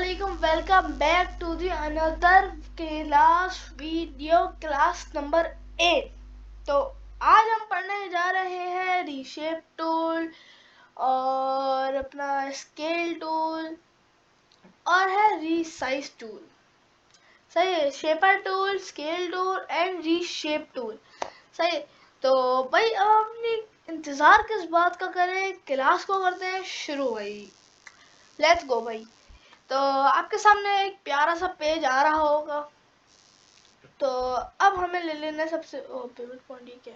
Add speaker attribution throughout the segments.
Speaker 1: Assalamualaikum. Welcome back to the another class video, class number 8. तो आज हम पढ़ने जा रहे हैं रीशेप टूल और अपना स्केल टूल और है रीसाइज टूल। सही है, shaper tool, scale tool and reshape tool. सही है, तो भाई अब अपनी इंतजार किस बात का करें, क्लास को करते हैं शुरू। भाई लेट्स गो भाई। तो आपके सामने एक प्यारा सा पेज आ रहा होगा। तो अब हमें ले लेना है सबसे पिवट पॉइंट। ये क्या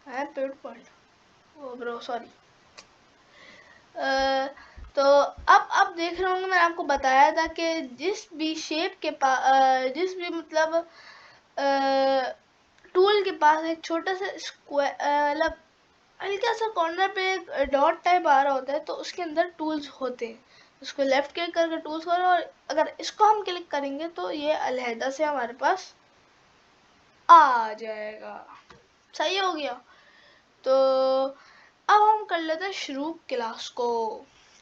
Speaker 1: है पिवट पॉइंट? ओ ब्रो सॉरी। तो अब देख रहे होंगे, मैंने आपको बताया था कि जिस भी शेप के पास जिस भी मतलब टूल के पास एक छोटा सा स्क्वायर मतलब हल्का सा कॉर्नर पे एक डॉट टाइप आ रहा होता है, तो उसके अंदर टूल्स होते हैं। उसको लेफ्ट क्लिक करके टूल्स करो और अगर इसको हम क्लिक करेंगे तो ये अलहदा से हमारे पास आ जाएगा। सही हो गया। तो अब हम कर लेते हैं शुरू क्लास को।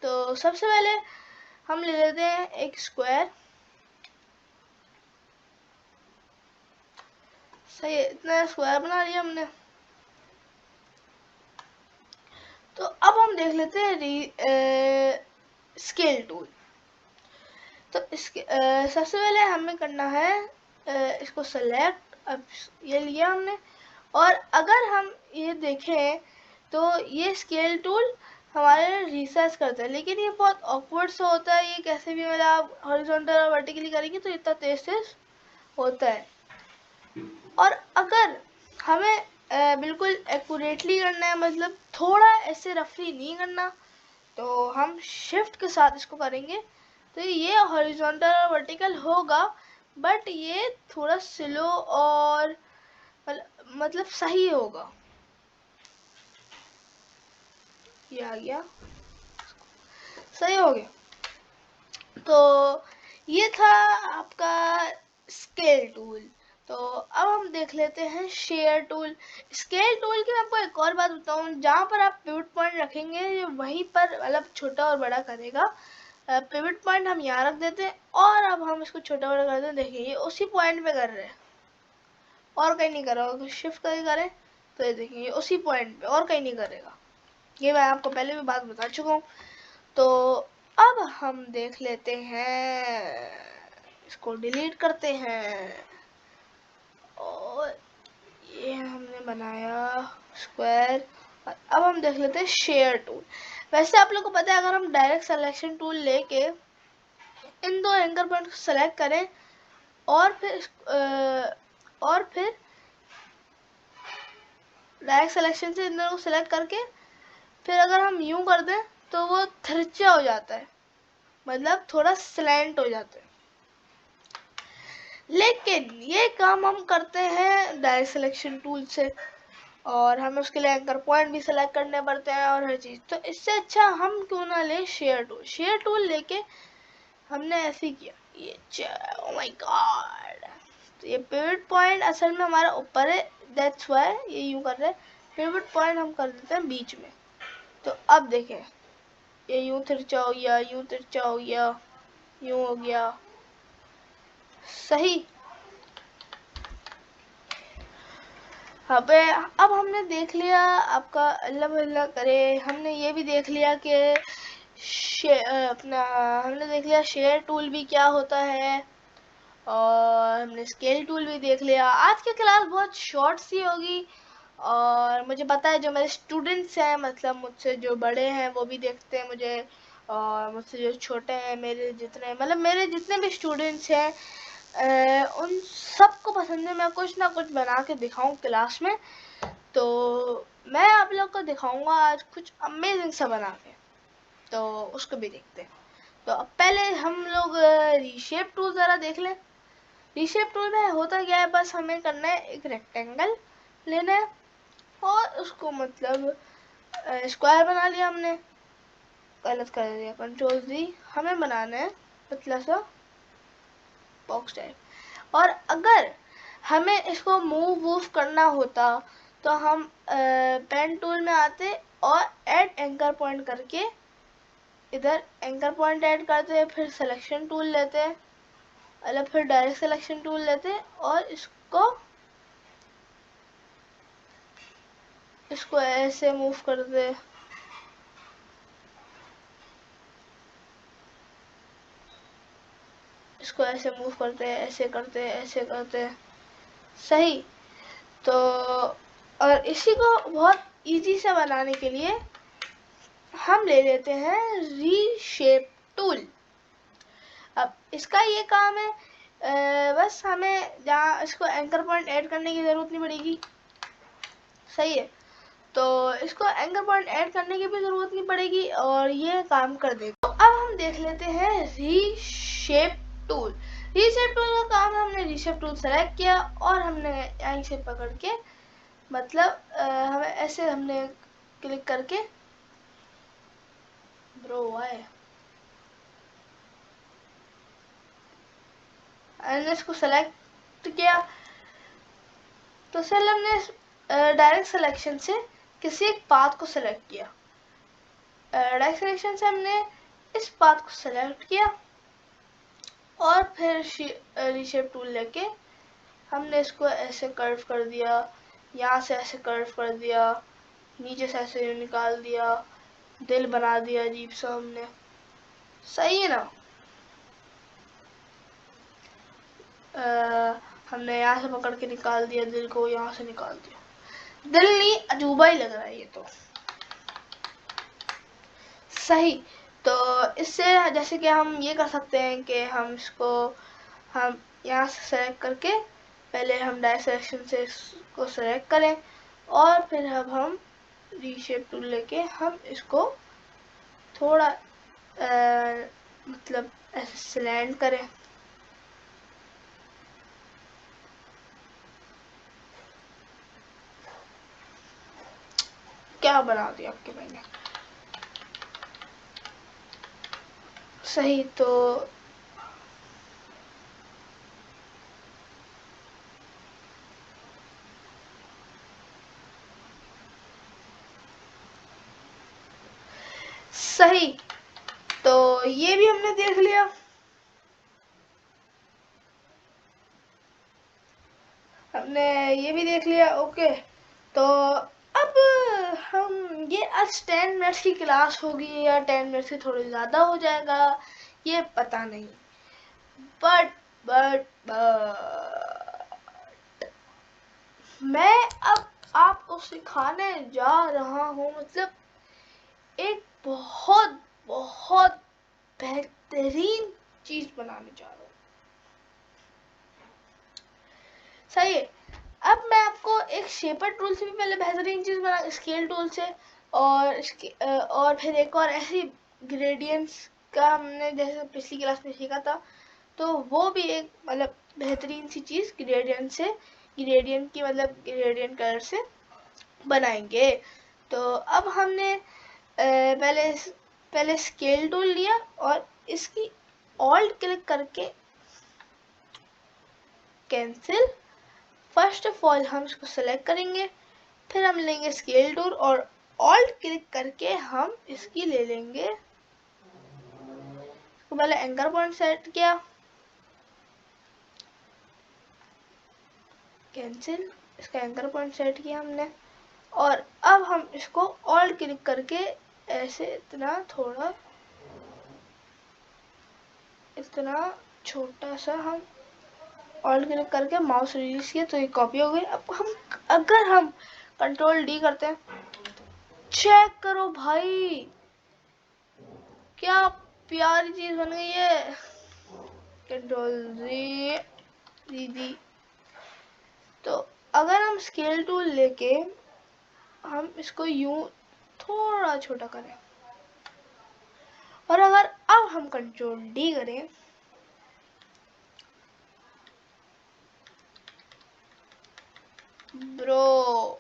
Speaker 1: तो सबसे पहले हम ले लेते हैं एक स्क्वायर। सही है, इतना स्क्वायर बना लिया हमने। तो अब हम देख लेते हैं स्केल टूल। तो इसके सबसे पहले हमें करना है इसको सेलेक्ट। अब ये लिया हमने, और अगर हम ये देखें तो ये स्केल टूल हमारे रिसर्च करता है, लेकिन ये बहुत ऑकवर्ड सा होता है। ये कैसे भी मतलब आप हॉरिजॉन्टल और वर्टिकली करेंगे तो इतना तेज होता है। और अगर हमें बिल्कुल एक्यूरेटली करना है, मतलब थोड़ा ऐसे रफली नहीं करना, तो हम शिफ्ट के साथ इसको करेंगे तो ये हॉरिजॉन्टल और वर्टिकल होगा, बट ये थोड़ा स्लो और मतलब सही होगा। ये आ गया, सही हो गया। तो ये था आपका स्केल टूल। तो अब हम देख लेते हैं शेयर टूल। स्केल टूल की मैं आपको एक और बात बताऊं, जहाँ पर आप पिवट पॉइंट रखेंगे वहीं पर मतलब छोटा और बड़ा करेगा। पिवट पॉइंट हम यहाँ रख देते हैं और अब हम इसको छोटा बड़ा करते हैं। देखिए ये उसी पॉइंट पे कर रहे हैं और कहीं नहीं कर रहा होगा। शिफ्ट करके करें तो ये देखिए ये उसी पॉइंट पे और कहीं नहीं करेगा। ये मैं आपको पहले भी बात बता चुका हूँ। तो अब हम देख लेते हैं, इसको डिलीट करते हैं और ये हमने बनाया स्क्वायर। अब हम देख लेते हैं शेयर टूल। वैसे आप लोगों को पता है, अगर हम डायरेक्ट सिलेक्शन टूल लेके इन दो एंकर पॉइंट को सेलेक्ट करें और फिर डायरेक्ट सिलेक्शन से इन दोनों को सेलेक्ट करके फिर अगर हम यूं कर दें तो वो तिरछा हो जाता है, मतलब थोड़ा स्लैंट हो जाता है। लेकिन ये काम हम करते हैं डायरेक्ट सिलेक्शन टूल से, और हमें उसके लिए एंकर पॉइंट भी सेलेक्ट करने पड़ते हैं और हर चीज़। तो इससे अच्छा हम क्यों ना ले शेयर टूल। शेयर टूल लेके हमने ऐसे किया, ये ओह माय गॉड। तो ये पिवट पॉइंट असल में हमारा ऊपर है, दैट्स व्हाई ये यूं कर रहे हैं। पिवट पॉइंट हम कर देते हैं बीच में। तो अब देखें ये यूं तिरछा हो गया, यूं तिरछा हो गया, यूं हो गया। सही। अब हमने देख लिया आपका, अल्लाह अल्लाह करे, हमने ये भी देख लिया कि हमने देख लिया शेयर टूल भी क्या होता है, और हमने स्केल टूल भी देख लिया। आज की क्लास बहुत शॉर्ट सी होगी, और मुझे पता है जो मेरे स्टूडेंट्स हैं, मतलब मुझसे जो बड़े हैं वो भी देखते हैं मुझे, और मुझसे जो छोटे हैं, मेरे जितने भी स्टूडेंट्स हैं उन सबको पसंद है मैं कुछ ना कुछ बना के दिखाऊं क्लास में। तो मैं आप लोग को दिखाऊंगा आज कुछ अमेजिंग सा बना के, तो उसको भी देखते हैं। तो अब पहले हम लोग रीशेप टूल ज़रा देख लें। रीशेप टूल में होता क्या है, बस हमें करना है एक रेक्टेंगल लेना है और उसको मतलब स्क्वायर बना लिया हमने, गलत कर दिया, कंट्रोल दी। हमें बनाना है पतला सा बॉक्स टाइप। और अगर हमें इसको मूव करना होता तो हम पेन टूल में आते और ऐड एंकर पॉइंट करके इधर एंकर पॉइंट ऐड करते हैं, फिर सिलेक्शन टूल लेते हैं, मतलब फिर डायरेक्ट सिलेक्शन टूल लेते हैं और इसको ऐसे मूव करते हैं, इसको ऐसे मूव करते हैं, ऐसे करते हैं, ऐसे करते हैं। सही। तो और इसी को बहुत इजी से बनाने के लिए हम ले लेते हैं रीशेप टूल। अब इसका ये काम है, बस हमें जहाँ इसको एंकर पॉइंट ऐड करने की ज़रूरत नहीं पड़ेगी। सही है। तो इसको एंकर पॉइंट ऐड करने की भी ज़रूरत नहीं पड़ेगी और ये काम कर देगा। तो अब हम देख लेते हैं रीशेप टूल। रीशेप टूल का काम है, हमने रीशेप टूल सेलेक्ट किया और हमने यहीं से पकड़ के, मतलब हमें ऐसे हमने क्लिक करके इसको सेलेक्ट किया। तो फिर हमने डायरेक्ट सिलेक्शन से किसी एक पाथ को सेलेक्ट किया। डायरेक्ट सिलेक्शन से हमने इस पाथ को सेलेक्ट किया और फिर रीशेप टूल लेके हमने इसको ऐसे कर्व कर दिया, यहाँ से ऐसे कर्व कर दिया, नीचे से ऐसे निकाल दिया, दिल बना दिया अजीब सा हमने। सही है ना। हमने यहाँ से पकड़ के निकाल दिया दिल को, यहाँ से निकाल दिया। दिल नहीं, अजूबा ही लग रहा है ये तो। सही। तो इससे जैसे कि हम ये कर सकते हैं कि हम यहाँ से सेलेक्ट करके पहले हम डायरेक्ट सिलेक्शन से इसको सेलेक्ट करें और फिर अब हम रीशेप टूल लेके हम इसको थोड़ा मतलब ऐसे स्लैंड करें। क्या बना दिया आपके मैंने। सही। तो सही। तो ये भी हमने देख लिया। हमने ये भी देख लिया। ओके। तो अब हम ये आज 10 मिनट्स की क्लास होगी या 10 मिनट से थोड़ी ज़्यादा हो जाएगा, ये पता नहीं। बट मैं अब आपको सिखाने जा रहा हूँ, मतलब एक बहुत बहुत बेहतरीन चीज बनाने जा रहा हूँ। सही है। अब मैं आपको एक शेपर टूल से भी पहले बेहतरीन चीज बना, स्केल टूल से, और फिर एक और ऐसी ग्रेडियंट्स का हमने जैसे पिछली क्लास में सीखा था, तो वो भी एक मतलब बेहतरीन सी चीज ग्रेडियंट से, ग्रेडियंट की मतलब ग्रेडियंट कलर से बनाएंगे। तो अब हमने पहले पहले स्केल टूल लिया और इसकी ऑल्ट क्लिक करके कैंसिल। फर्स्ट ऑफ ऑल हम इसको सेलेक्ट करेंगे, फिर हम लेंगे स्केल टूल और ऑल्ट क्लिक करके हम इसकी ले लेंगे। इसको पहले एंकर पॉइंट सेट किया, कैंसिल, इसका एंकर पॉइंट सेट किया हमने और अब हम इसको ऑल्ट क्लिक करके ऐसे इतना थोड़ा इतना छोटा सा हम ऑल्ट क्लिक करके माउस रिलीज किया तो ये कॉपी हो गई। अब हम अगर हम कंट्रोल डी करते हैं, चेक करो भाई क्या प्यारी चीज बन गई है। Control D. तो अगर हम स्केल टूल लेके हम इसको यूं थोड़ा छोटा करें और अगर अब हम कंट्रोल डी करें, ब्रो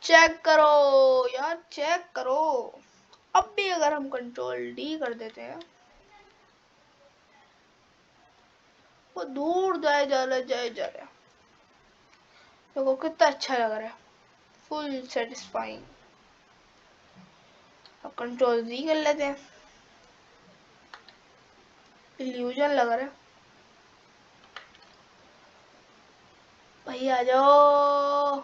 Speaker 1: चेक करो यार, चेक करो। अब भी अगर हम कंट्रोल डी कर देते हैं, वो दूर जाए जा रहा है। देखो कितना अच्छा लग रहा है, फुल सेटिस्फाइंग। अब कंट्रोल Z कर लेते हैं। इल्यूजन लग रहा है भाई, आ जाओ।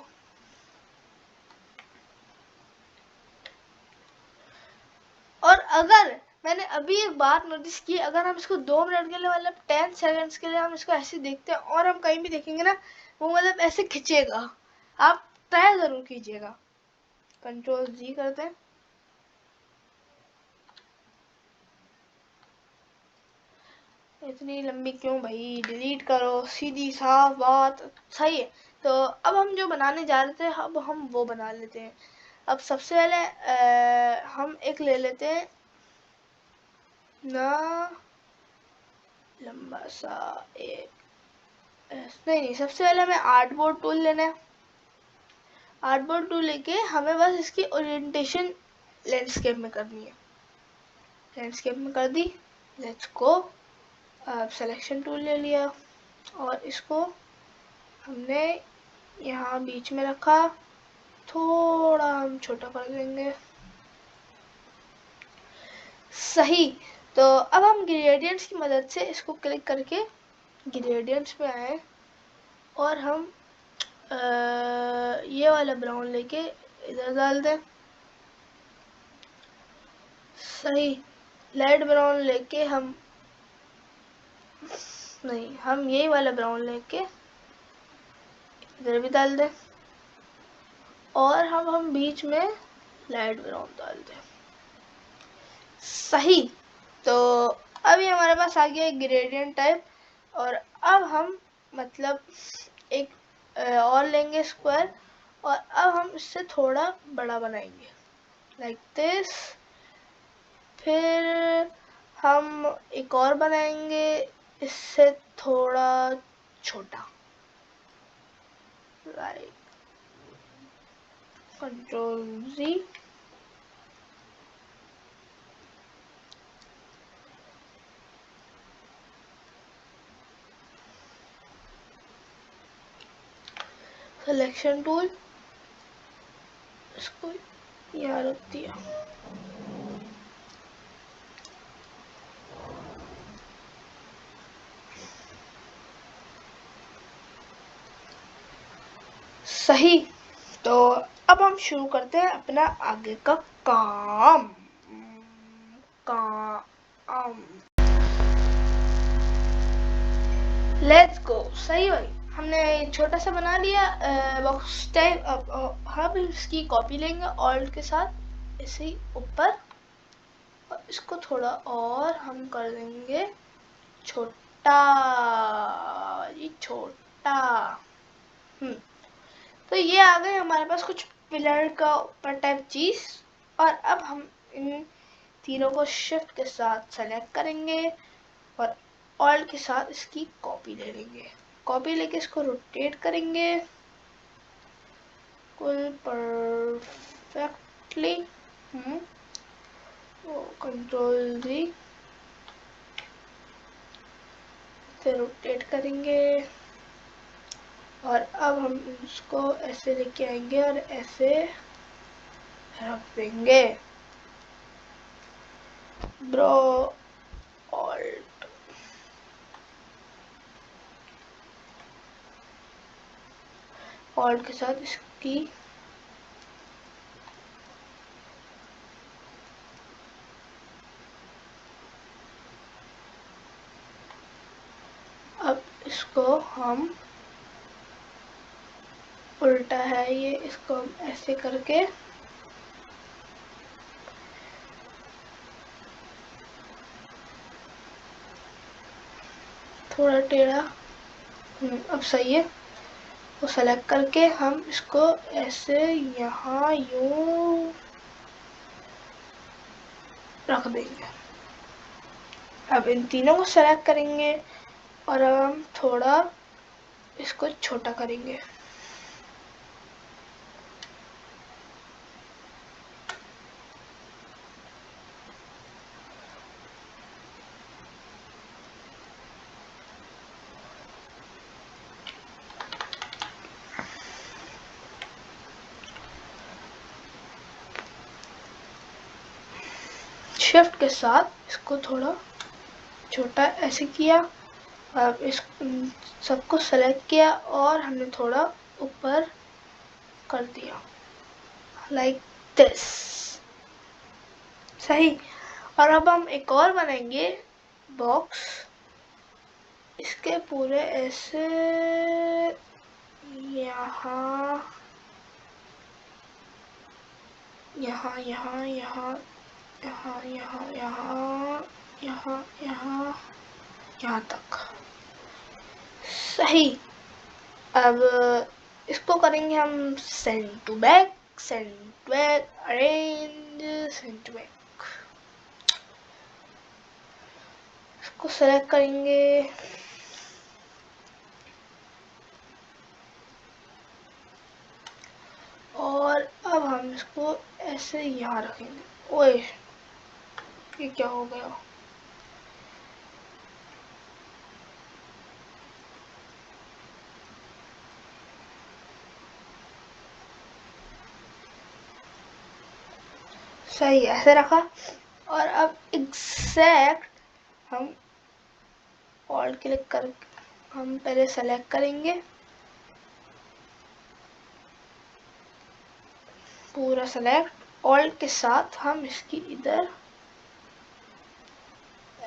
Speaker 1: और अगर मैंने अभी एक बात नोटिस की, अगर हम इसको 2 मिनट के लिए मतलब 10 सेकंड्स के लिए हम इसको ऐसे देखते हैं और हम कहीं भी देखेंगे ना, वो मतलब ऐसे खिंचेगा। आप ट्राई जरूर कीजिएगा। कंट्रोल Z करते हैं। इतनी लंबी क्यों भाई, डिलीट करो, सीधी साफ बात। सही है। तो अब हम जो बनाने जा रहे थे, अब हम वो बना लेते हैं। अब सबसे पहले हम एक ले लेते हैं ना, लंबा सा एक, नहीं, सबसे पहले हमें आर्टबोर्ड टूल लेना है। आर्टबोर्ड टूल लेके हमें बस इसकी ओरिएंटेशन लैंडस्केप में करनी है। लैंडस्केप में कर दी, लेट्स गो। अब सिलेक्शन टूल ले लिया और इसको हमने यहाँ बीच में रखा, थोड़ा हम छोटा कर देंगे। सही। तो अब हम ग्रेडियंट्स की मदद से इसको क्लिक करके ग्रेडियंट्स पे आए और हम ये वाला ब्राउन लेके इधर डाल दें। सही। लाइट ब्राउन लेके हम, नहीं, हम यही वाला ब्राउन लेके इधर भी डाल दें और हम बीच में लाइट ब्राउन डाल दें। सही। तो अभी हमारे पास आ गया एक ग्रेडियंट टाइप। और अब हम मतलब एक और लेंगे स्क्वायर और अब हम इससे थोड़ा बड़ा बनाएंगे लाइक दिस। फिर हम एक और बनाएंगे इससे थोड़ा छोटा, like control Z। Selection tool, इसको यहाँ रख दिया। सही। तो अब हम शुरू करते हैं अपना आगे का काम। Let's go. सही भाई, हमने छोटा सा बना लिया बॉक्स टाइप। अब हम इसकी कॉपी लेंगे ऑल्ट के साथ ऐसे ही ऊपर, और इसको थोड़ा और हम कर देंगे छोटा, ये छोटा। तो ये आ गए हमारे पास कुछ पिलर का ऊपर टाइप चीज। और अब हम इन तीनों को शिफ्ट के साथ सेलेक्ट करेंगे और ऑल्ट के साथ इसकी कॉपी ले लेंगे। कॉपी लेके इसको रोटेट करेंगे कुल परफेक्टली। कंट्रोल Z से रोटेट करेंगे और अब हम इसको ऐसे लेके आएंगे और ऐसे रख देंगे। ब्रो ऑल्ट, ऑल्ट के साथ इसकी अब इसको हम उल्टा है ये, इसको हम ऐसे करके थोड़ा टेढ़ा, अब सही है। तो सेलेक्ट करके हम इसको ऐसे यहाँ यूं रख देंगे। अब इन तीनों को सेलेक्ट करेंगे और अब हम थोड़ा इसको छोटा करेंगे। शिफ्ट के साथ इसको थोड़ा छोटा ऐसे किया। अब इस सबको सेलेक्ट किया और हमने थोड़ा ऊपर कर दिया लाइक दिस। सही। और अब हम एक और बनाएंगे बॉक्स, इसके पूरे ऐसे यहाँ यहाँ यहाँ यहाँ यहाँ यहाँ यहाँ यहाँ यहाँ यहाँ तक। सही। अब इसको करेंगे हम send to back, arrange, send to back. इसको सेलेक्ट करेंगे और अब हम इसको ऐसे यहाँ रखेंगे। ओए ये क्या हो गया? सही, ऐसे रखा। और अब एग्जैक्ट हम ऑल्ट क्लिक कर हम पहले सेलेक्ट करेंगे पूरा सेलेक्ट, ऑल्ट के साथ हम इसकी इधर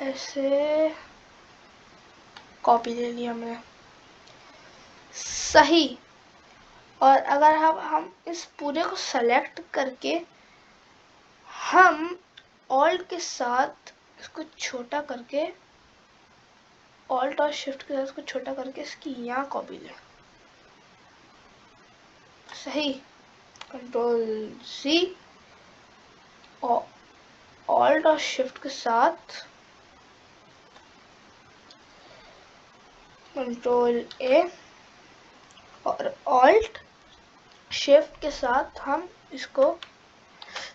Speaker 1: ऐसे कॉपी ले लिया हमने। सही। और अगर हम इस पूरे को सेलेक्ट करके हम ऑल्ट के साथ इसको छोटा करके, ऑल्ट और शिफ्ट के साथ इसको छोटा करके इसकी यहाँ कॉपी ले। सही। कंट्रोल सी, ऑल्ट और शिफ्ट के साथ कंट्रोल ए और ऑल्ट शिफ्ट के साथ हम इसको,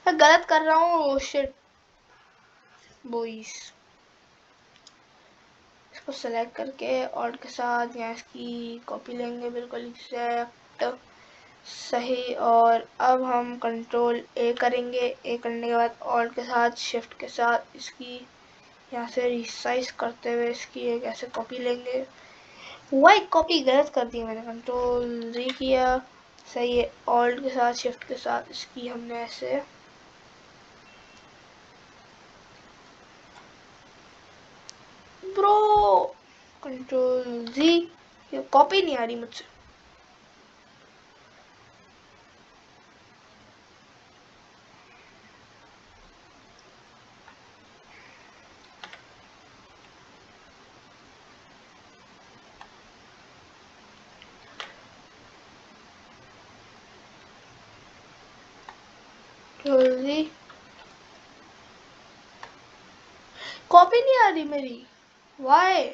Speaker 1: मैं गलत कर रहा हूँ, शिट बॉयज। इसको सेलेक्ट करके ऑल्ट के साथ यहाँ इसकी कॉपी लेंगे बिल्कुल एग्जैक्ट। सही। और अब हम कंट्रोल ए करेंगे, ए करने के बाद ऑल्ट के साथ शिफ्ट के साथ इसकी यहाँ से रिसाइज करते हुए इसकी एक ऐसे कॉपी लेंगे। वही कॉपी गलत कर दी मैंने, कंट्रोल जी किया। सही है। ऑल्ट के साथ शिफ्ट के साथ इसकी हमने ऐसे ब्रो, कंट्रोल जी, ये कॉपी नहीं आ रही मुझसे। जल्दी, कॉपी नहीं आ रही मेरी, वाई?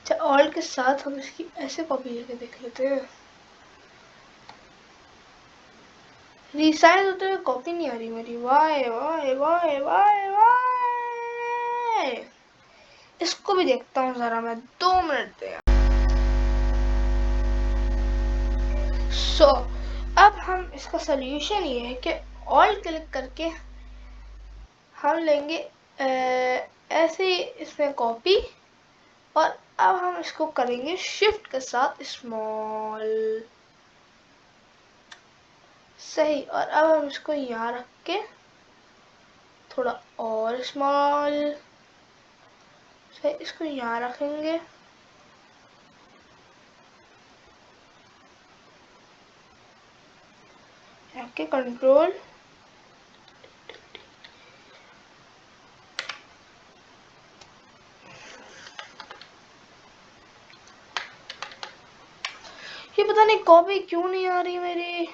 Speaker 1: अच्छा, ऑल्ट के साथ हम इसकी ऐसे कॉपी लेके देख लेते हैं। रिसाइज होते हुए कॉपी नहीं आ रही मेरी, why why why why why. इसको भी देखता हूँ जरा मैं, 2 मिनट दे। सो अब हम इसका सोल्यूशन ये है कि ऑल्ट क्लिक करके हम लेंगे ऐसे इसमें कॉपी, और अब हम इसको करेंगे शिफ्ट के साथ स्मॉल। सही। और अब हम इसको यहाँ रख के थोड़ा और स्मॉल। सही, इसको यहाँ रखेंगे। रख के कंट्रोल, ये पता नहीं कॉपी क्यों नहीं आ रही मेरी।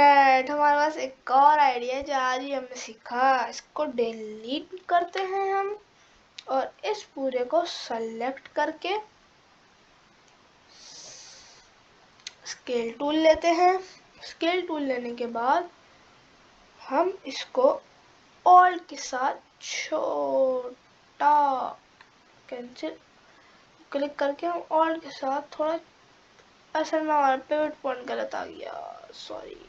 Speaker 1: मिनट, हमारे पास एक और आइडिया है जो आज ही हमने सीखा। इसको डिलीट करते हैं हम और इस पूरे को सेलेक्ट करके स्केल टूल लेते हैं। स्केल टूल लेने के बाद हम इसको ऑल्ट के साथ छोटा कैंसिल क्लिक करके हम ऑल्ट के साथ थोड़ा ऐसा ना, पिवट पॉइंट गलत आ गया, सॉरी।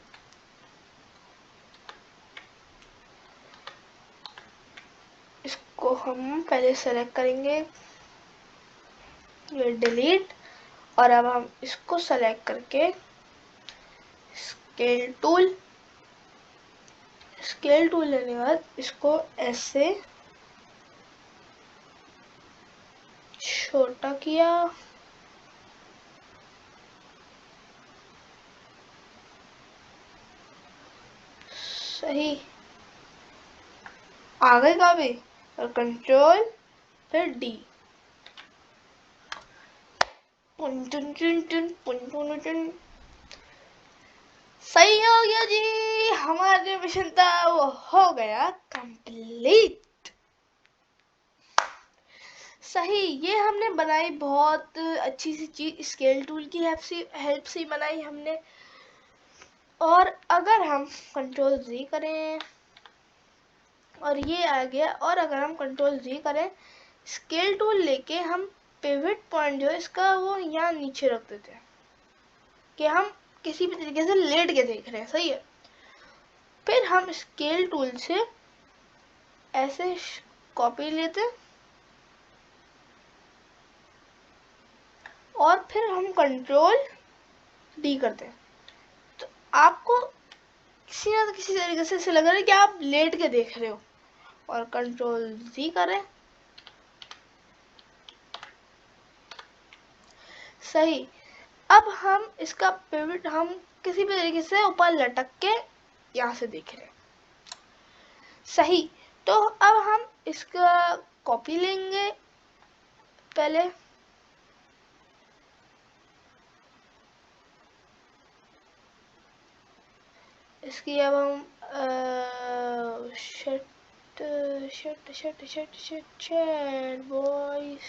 Speaker 1: इसको हम पहले सेलेक्ट करेंगे, ये डिलीट, और अब हम इसको सेलेक्ट करके स्केल टूल लेने के बाद इसको ऐसे छोटा किया, सही आगे का भी, और कंट्रोल फिर डी, सही हो गया जी। हमारा जो मिशन था वो हो गया कंप्लीट। सही, ये हमने बनाई बहुत अच्छी सी चीज, स्केल टूल की हेल्प से बनाई हमने। और अगर हम कंट्रोल जी करें और ये आ गया, और अगर हम कंट्रोल जी करें स्केल टूल लेके हम पिवट पॉइंट जो है इसका वो यहाँ नीचे रख देते हैं कि हम किसी भी तरीके से लेट के देख रहे हैं, सही है। फिर हम स्केल टूल से ऐसे कॉपी लेते हैं और फिर हम कंट्रोल डी करते हैं, तो आपको किसी ना किसी तरीके से ऐसे लग रहा है कि आप लेट के देख रहे हो, और कंट्रोल जी करें, सही। अब हम इसका पिवट हम किसी भी तरीके से ऊपर लटक के यहाँ से देख रहे हैं, सही। तो अब हम इसका कॉपी लेंगे पहले, इसकी अब हम शट बॉयज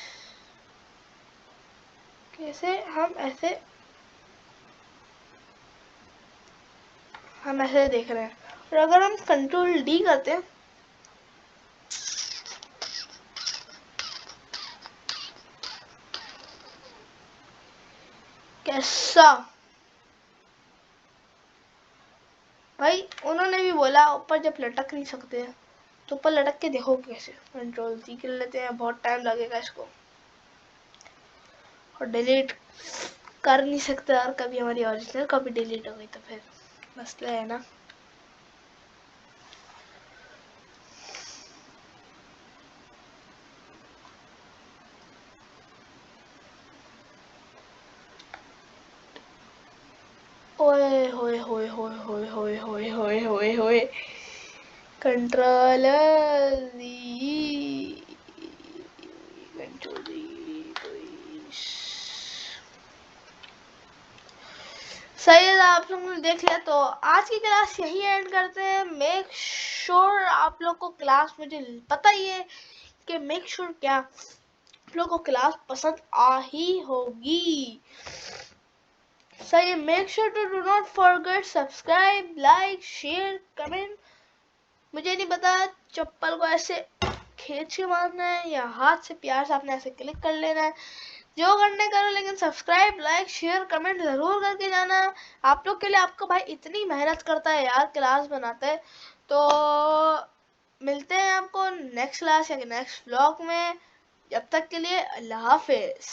Speaker 1: कैसे हम ऐसे देख रहे हैं। और अगर हम कंट्रोल डी करते हैं कैसा, भाई उन्होंने भी बोला ऊपर जब लटक नहीं सकते तो ऊपर लटक के देखो कैसे। कंट्रोल जी कर लेते हैं, बहुत टाइम लगेगा इसको, और डिलीट कर नहीं सकते, और कभी हमारी ओरिजिनल कॉपी डिलीट हो गई तो फिर मसला है ना। ओए होए होए होए होए होए होए होए होए होए, कंट्रोल सही है। आप लोगों ने देख लिया, तो आज की क्लास यही एंड करते हैं। मेक श्योर आप लोग को क्लास, मुझे पता ही है कि मेक श्योर क्या आप लोग को क्लास पसंद आ ही होगी, सही। Make sure to do not forget subscribe, like, share, comment. मुझे नहीं पता चप्पल को ऐसे खींच के मारना है या हाथ से प्यार से आपने ऐसे क्लिक कर लेना है, जो करने करो, लेकिन सब्सक्राइब, लाइक, शेयर, कमेंट जरूर करके जाना। आप लोग के लिए आपका भाई इतनी मेहनत करता है यार, क्लास बनाता है। तो मिलते हैं आपको नेक्स्ट क्लास या नेक्स्ट व्लॉग में, जब तक के लिए अल्लाह हाफिज।